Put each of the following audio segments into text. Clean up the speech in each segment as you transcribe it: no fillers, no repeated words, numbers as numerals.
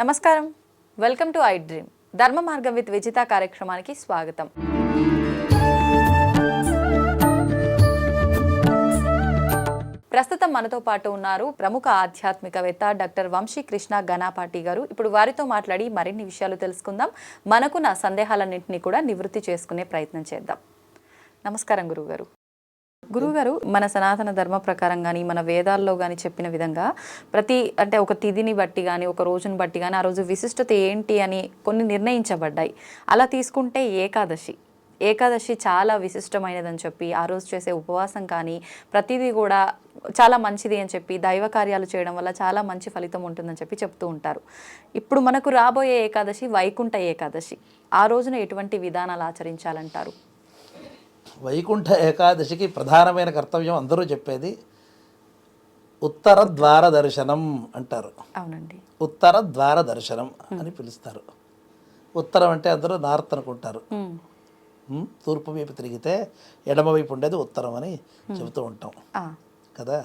నమస్కారం, welcome to I dream ధర్మ మార్గం విత్ విజిత కార్యక్రమానికి స్వాగతం. ప్రస్తుతం మనతో పాటు ఉన్నారు ప్రముఖ ఆధ్యాత్మికవేత్త డాక్టర్ వంశీ కృష్ణ గణపాటి గారు. ఇప్పుడు వారితో మాట్లాడి మరిన్ని విషయాలు తెలుసుకుందాం. మనకున్న సందేహాలన్నింటినీ కూడా నివృత్తి చేసుకునే ప్రయత్నం చేద్దాం. నమస్కారం గురువుగారు. గురువుగారు, మన సనాతన ధర్మ ప్రకారం కానీ మన వేదాల్లో కానీ చెప్పిన విధంగా ఒక తిథిని బట్టి కానీ ఒక రోజుని బట్టి కానీ ఆ రోజు విశిష్టత ఏంటి అని కొన్ని నిర్ణయించబడ్డాయి. అలా తీసుకుంటే ఏకాదశి చాలా విశిష్టమైనదని చెప్పి ఆ రోజు చేసే ఉపవాసం కానీ ప్రతిదీ కూడా చాలా మంచిది అని చెప్పి దైవ కార్యాలు చేయడం వల్ల చాలా మంచి ఫలితం ఉంటుందని చెప్పి చెప్తూ ఉంటారు. ఇప్పుడు మనకు రాబోయే ఏకాదశి వైకుంఠ ఏకాదశి. ఆ రోజున ఎటువంటి విధానాలు ఆచరించాలంటారు? వైకుంఠ ఏకాదశికి ప్రధానమైన కర్తవ్యం అందరూ చెప్పేది ఉత్తర ద్వార దర్శనం అంటారు. అవునండి, ఉత్తర ద్వార దర్శనం అని పిలుస్తారు. ఉత్తరం అంటే అందరూ నార్త్ అనుకుంటారు. తూర్పు వైపు తిరిగితే ఎడమ వైపు ఉండేది ఉత్తరం అని చెబుతూ ఉంటాం కదా.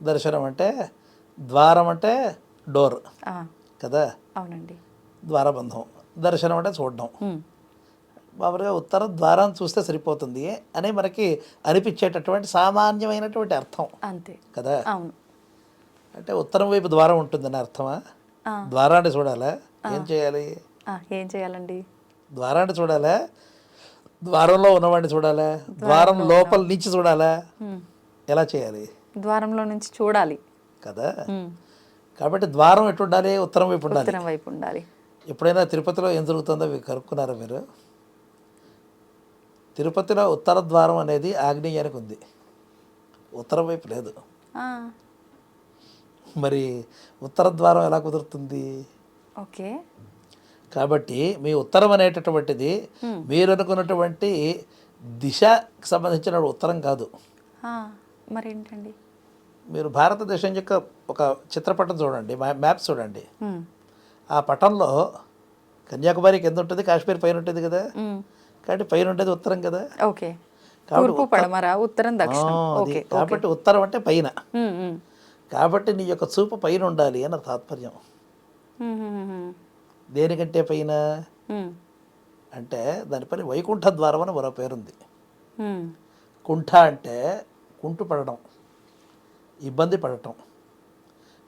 దర్శనం అంటే ద్వారం అంటే డోర్ కదా. అవునండి, ద్వారబంధం. దర్శనం అంటే చూడడం. మామూలుగా ఉత్తర ద్వారాన్ని చూస్తే సరిపోతుంది అని మనకి అనిపించేటటువంటి సామాన్యమైనటువంటి అర్థం అంతే కదా. అవును, అంటే ఉత్తరం వైపు ద్వారం ఉంటుందని అర్థమా? ద్వారాన్ని చూడాలా? ఏం చేయాలండి? ద్వారాన్ని చూడాలా? ద్వారంలో ఉన్నవాడిని చూడాలా? ద్వారం లోపల నుంచి చూడాలా? ఎలా చేయాలి? ద్వారంలో నుంచి చూడాలి కదా. కాబట్టి ద్వారం ఎటు ఉండాలి? ఉత్తరం వైపు ఉండాలి. ఎప్పుడైనా తిరుపతిలో ఏం జరుగుతుందో కనుక్కున్నారా మీరు? తిరుపతిలో ఉత్తర ద్వారం అనేది ఆగ్నేయానికి ఉంది, ఉత్తరం వైపు లేదు. మరి ఉత్తర ద్వారం ఎలా కుదురుతుంది? ఓకే, కాబట్టి మీ ఉత్తరం అనేటటువంటిది మీరు అనుకున్నటువంటి దిశకు సంబంధించిన ఉత్తరం కాదు. మరేంటండి? మీరు భారతదేశం యొక్క ఒక చిత్రపటం చూడండి, మ్యాప్ చూడండి. ఆ పటంలో కన్యాకుమారి కింద ఉంటుంది, కాశ్మీర్ పైన ఉంటుంది కదా. కాబట్టి పైన ఉండేది ఉత్తరం కదా. ఓకే, తూర్పు పడమర ఉత్తరం దక్షిణం. కాబట్టి ఉత్తరం అంటే పైన. కాబట్టి నీ యొక్క చూపు పైన ఉండాలి అన్న తాత్పర్యం. దేనికంటే పైన అంటే దానిపైన వైకుంఠ ద్వారం అని మరో పేరుంది. కుంఠ అంటే కుంటు పడడం, ఇబ్బంది పడటం.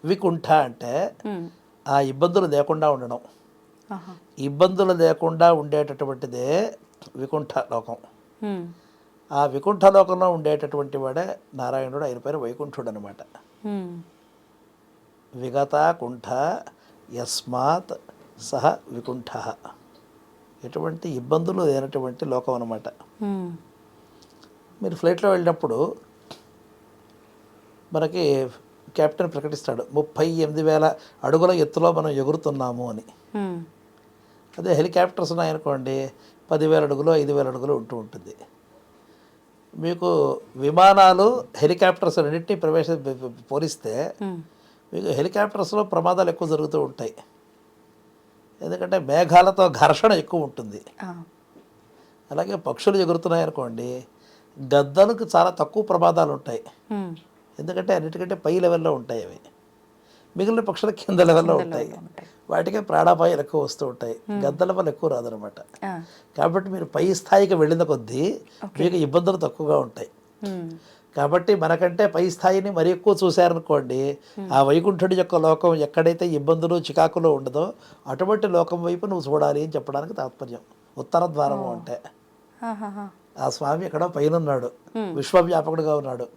వికుంఠ అంటే ఆ ఇబ్బందులు లేకుండా ఉండడం. ఇబ్బందులు లేకుండా ఉండేటటువంటిదే వికుంఠ లోకం. ఆ వికుంఠ లోకంలో ఉండేటటువంటి వాడే నారాయణుడు. ఆయన పేరు వైకుంఠుడు అనమాట. విగత కుంఠ యస్మాత్ సహ వికుంఠ. ఎటువంటి ఇబ్బందులు లేనటువంటి లోకం అనమాట. మీరు ఫ్లైట్లో వెళ్ళినప్పుడు మనకి కెప్టెన్ ప్రకటిస్తాడు 38,000 అడుగుల ఎత్తులో మనం ఎగురుతున్నాము అని. అదే హెలికాప్టర్స్ ఉన్నాయనుకోండి 10,000 అడుగులు 5,000 అడుగులు ఉంటుంది. మీకు విమానాలు హెలికాప్టర్స్ రెండింటినీ పోలిస్తే మీకు హెలికాప్టర్స్లో ప్రమాదాలు ఎక్కువ జరుగుతూ ఉంటాయి. ఎందుకంటే మేఘాలతో ఘర్షణ ఎక్కువ ఉంటుంది. అలాగే పక్షులు ఎగురుతున్నాయనుకోండి గద్దలకు చాలా తక్కువ ప్రమాదాలు ఉంటాయి. ఎందుకంటే అన్నిటికంటే పై లెవెల్లో ఉంటాయి అవి. మిగిలిన పక్షులు కింద లెవెల్లో ఉంటాయి. వాటికే ప్రాణాపాయాలు ఎక్కువ వస్తూ ఉంటాయి. గద్దల వల్ల ఎక్కువ రాదనమాట. కాబట్టి మీరు పై స్థాయికి వెళ్ళిన కొద్దీ మీకు ఇబ్బందులు తక్కువగా ఉంటాయి. కాబట్టి మనకంటే పై స్థాయిని మరి ఎక్కువ చూశారనుకోండి, ఆ వైకుంఠుడి యొక్క లోకం ఎక్కడైతే ఇబ్బందులు చికాకులు ఉండదో అటువంటి లోకం వైపు నువ్వు చూడాలి అని చెప్పడానికి తాత్పర్యం. ఉత్తర ద్వారము అంటే ఆ స్వామి ఎక్కడో పైన ఉన్నాడు, విశ్వవ్యాపకుడుగా ఉన్నాడు.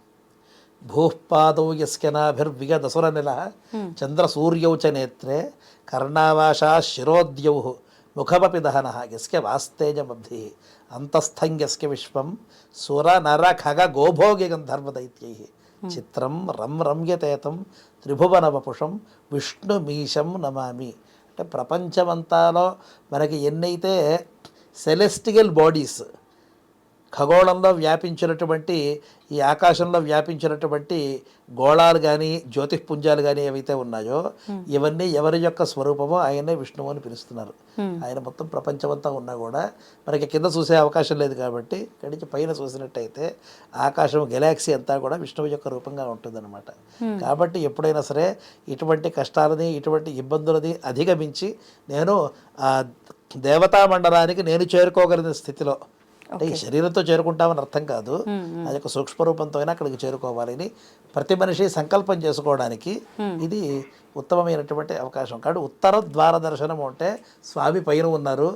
భూపాదౌ యస్కనాభిర్విగదసుర నిల చంద్ర సూర్యౌ చ నేత్రే కర్ణావాసా శిరోద్యౌ ముఖమపి దహన యస్క వాస్తేజమబ్ధి అంతస్థంగ్యస్క విశ్వం సుర నర ఖగ గోభోగి గంధర్వదైత్యై చిత్రం రమ్యతేతం త్రిభువన వపుషం విష్ణుమీశం నమామి. అంటే ప్రపంచమంతాలో మనకి ఎన్నైతే సెలెస్టియల్ బాడీస్ ఖగోళంలో వ్యాపించినటువంటి ఈ ఆకాశంలో వ్యాపించినటువంటి గోళాలు కానీ జ్యోతిష్పుంజాలు కానీ ఏవైతే ఉన్నాయో ఇవన్నీ ఎవరి యొక్క స్వరూపమో ఆయనే విష్ణువు అని పిలుస్తున్నారు. ఆయన మొత్తం ప్రపంచమంతా ఉన్నా కూడా మనకి కింద చూసే అవకాశం లేదు కాబట్టి ఇక్కడి నుంచి పైన చూసినట్టయితే ఆకాశం గెలాక్సీ అంతా కూడా విష్ణువు యొక్క రూపంగా ఉంటుందన్నమాట. కాబట్టి ఎప్పుడైనా సరే ఇటువంటి కష్టాలని ఇటువంటి ఇబ్బందులని అధిగమించి నేను ఆ దేవతా మండలానికి నేను చేరుకోగలిగిన స్థితిలో, అంటే ఈ శరీరంతో చేరుకుంటామని అర్థం కాదు, అది ఒక సూక్ష్మరూపంతో అయినా అక్కడికి చేరుకోవాలని ప్రతి మనిషి సంకల్పం చేసుకోవడానికి ఇది ఉత్తమమైనటువంటి అవకాశం. కాబట్టి ఉత్తర ద్వార దర్శనం అంటే స్వామి పైన ఉన్నారు,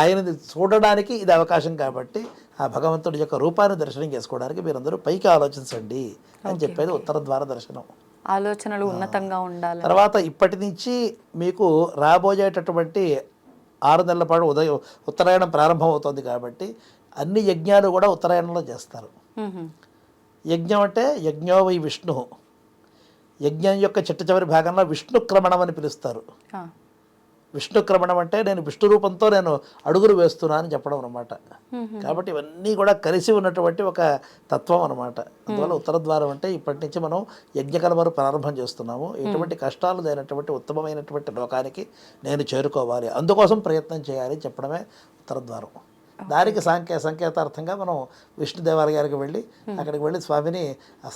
ఆయనది చూడడానికి ఇది అవకాశం. కాబట్టి ఆ భగవంతుడి యొక్క రూపాన్ని దర్శనం చేసుకోవడానికి మీరందరూ పైకి ఆలోచించండి అని చెప్పేది ఉత్తర ద్వార దర్శనం. ఆలోచనలు ఉన్నతంగా ఉండాలి. తర్వాత ఇప్పటి నుంచి మీకు రాబోయేటటువంటి 6 నెలల పాటు ఉత్తరాయణం ప్రారంభం అవుతుంది కాబట్టి అన్ని యజ్ఞాలు కూడా ఉత్తరాయణంలో చేస్తారు. యజ్ఞం అంటే యజ్ఞో వై విష్ణు, యజ్ఞం యొక్క చిట్ట చివరి భాగంలో విష్ణుక్రమణం అని పిలుస్తారు. విష్ణుక్రమణం అంటే నేను విష్ణు రూపంతో నేను అడుగులు వేస్తున్నా అని చెప్పడం అనమాట. కాబట్టి ఇవన్నీ కూడా కలిసి ఉన్నటువంటి ఒక తత్వం అనమాట. అందువల్ల ఉత్తర ద్వారం అంటే ఇప్పటి నుంచి మనం యజ్ఞకర్మను ప్రారంభం చేస్తున్నాము. ఎటువంటి కష్టాలు లేనటువంటి ఉత్తమమైనటువంటి లోకానికి నేను చేరుకోవాలి, అందుకోసం ప్రయత్నం చేయాలి చెప్పడమే ఉత్తర ద్వారం. దానికి సంకేతార్థంగా మనం విష్ణు దేవాలయానికి వెళ్ళి అక్కడికి వెళ్ళి స్వామిని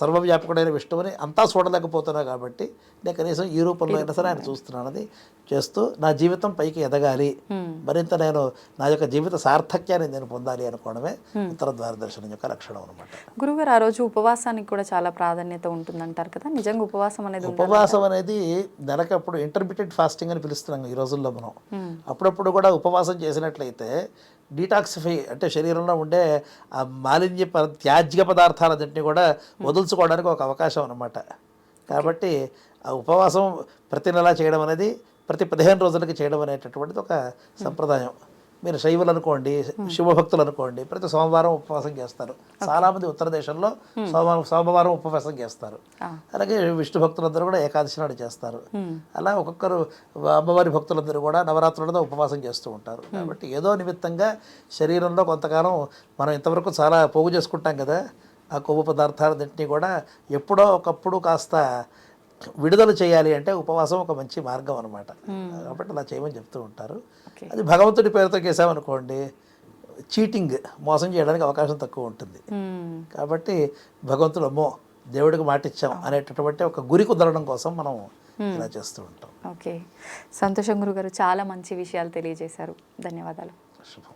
సర్వవ్యాపకుడైన విష్ణువుని అంతా చూడలేకపోతున్నా కాబట్టి నేను కనీసం ఈ రూపంలో అయినా సరే ఆయన చూస్తున్నానని చేస్తూ నా జీవితం పైకి ఎదగాలి, మరింత నేను నా యొక్క జీవిత సార్థక్యాన్ని నేను పొందాలి అనుకోవడమే ఉత్తర ద్వార దర్శనం యొక్క లక్షణం అనమాట. గురుగారు, ఆ రోజు ఉపవాసానికి కూడా చాలా ప్రాధాన్యత ఉంటుందంటారు కదా, నిజంగా ఉపవాసం అనేది నెలకప్పుడు ఇంటర్మీడియట్ ఫాస్టింగ్ అని పిలుస్తున్నాం ఈ రోజుల్లో మనం. అప్పుడప్పుడు కూడా ఉపవాసం చేసినట్లయితే డీటాక్సిఫై అంటే శరీరంలో ఉండే ఆ త్యాజ్య పదార్థాలన్నింటినీ కూడా వదులుచుకోవడానికి ఒక అవకాశం అన్నమాట. కాబట్టి ఆ ఉపవాసం ప్రతి నెలా చేయడం అనేది ప్రతి 15 రోజులకి చేయడం అనేటటువంటిది ఒక సంప్రదాయం. మీరు శైవులు అనుకోండి, శివభక్తులు అనుకోండి, ప్రతి సోమవారం ఉపవాసం చేస్తారు. చాలామంది ఉత్తర దేశంలో సోమవారం ఉపవాసం చేస్తారు. అలాగే విష్ణు భక్తులందరూ కూడా ఏకాదశి నాడు చేస్తారు. అలా ఒక్కొక్కరు అమ్మవారి భక్తులందరూ కూడా నవరాత్రులతో ఉపవాసం చేస్తూ ఉంటారు. కాబట్టి ఏదో నిమిత్తంగా శరీరంలో కొంతకాలం మనం ఇంతవరకు చాలా పోగు చేసుకుంటాం కదా, ఆ కొవ్వు పదార్థాలన్నింటినీ కూడా ఎప్పుడో ఒకప్పుడు కాస్త విడుదల చేయాలి అంటే ఉపవాసం ఒక మంచి మార్గం అనమాట. కాబట్టి అలా చేయమని చెప్తూ ఉంటారు. అది భగవంతుడి పేరుతో చేసామనుకోండి చీటింగ్, మోసం చేయడానికి అవకాశం తక్కువ ఉంటుంది. కాబట్టి భగవంతుడు అమ్మో దేవుడికి మాటిచ్చాం అనేటటువంటి ఒక గురి కుదరడం కోసం మనం ఇలా చేస్తూ ఉంటాం. ఓకే, సంతోషం గురుగారు, చాలా మంచి విషయాలు తెలియజేశారు. ధన్యవాదాలు. శుభం.